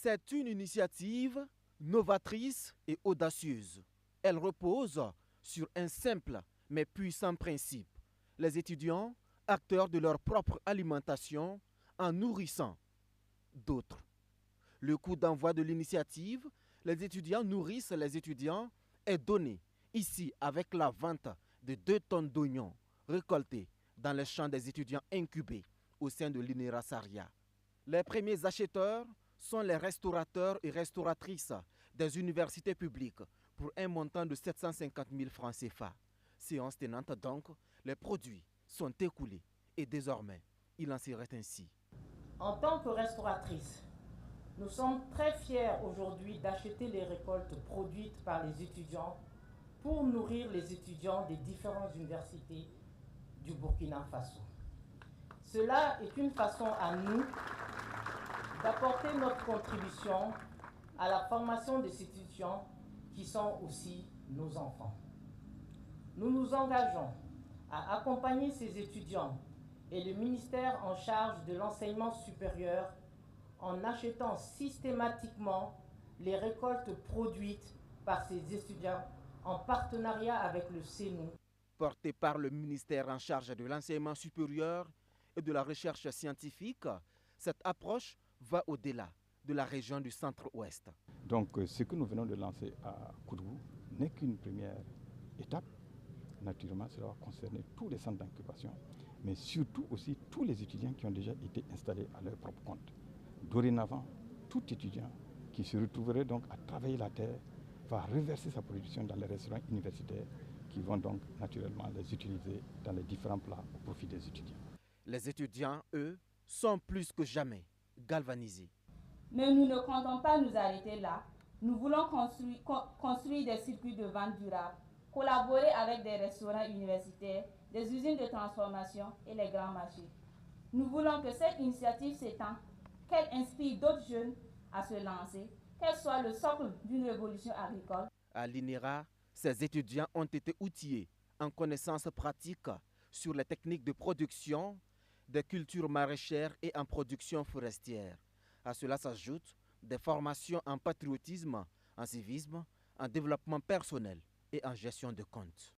C'est une initiative novatrice et audacieuse. Elle repose sur un simple mais puissant principe. Les étudiants, acteurs de leur propre alimentation, en nourrissant d'autres. Le coup d'envoi de l'initiative, les étudiants nourrissent les étudiants, est donné ici avec la vente de 2 tonnes d'oignons récoltés dans les champs des étudiants incubés au sein de l'INERA Saria. Les premiers acheteurs sont les restaurateurs et restauratrices des universités publiques pour un montant de 750 000 francs CFA. Séance tenante donc, les produits sont écoulés et désormais, il en serait ainsi. En tant que restauratrice, nous sommes très fiers aujourd'hui d'acheter les récoltes produites par les étudiants pour nourrir les étudiants des différentes universités du Burkina Faso. Cela est une façon à nous d'apporter notre contribution à la formation des étudiants qui sont aussi nos enfants. Nous nous engageons à accompagner ces étudiants et le ministère en charge de l'enseignement supérieur en achetant systématiquement les récoltes produites par ces étudiants en partenariat avec le CENU. Porté par le ministère en charge de l'enseignement supérieur et de la recherche scientifique, cette approche va au-delà de la région du centre-ouest. Donc ce que nous venons de lancer à Koudougou n'est qu'une première étape. Naturellement, cela va concerner tous les centres d'incubation, mais surtout aussi tous les étudiants qui ont déjà été installés à leur propre compte. Dorénavant, tout étudiant qui se retrouverait donc à travailler la terre va reverser sa production dans les restaurants universitaires qui vont donc naturellement les utiliser dans les différents plats au profit des étudiants. Les étudiants, eux, sont plus que jamais galvanisés. Mais nous ne comptons pas nous arrêter là. Nous voulons construire des circuits de vente durables, collaborer avec des restaurants universitaires, des usines de transformation et les grands marchés. Nous voulons que cette initiative s'étende, qu'elle inspire d'autres jeunes à se lancer, qu'elle soit le socle d'une révolution agricole. À l'INERA, ces étudiants ont été outillés en connaissances pratiques sur les techniques de production des cultures maraîchères et en production forestière. À cela s'ajoutent des formations en patriotisme, en civisme, en développement personnel et en gestion de compte.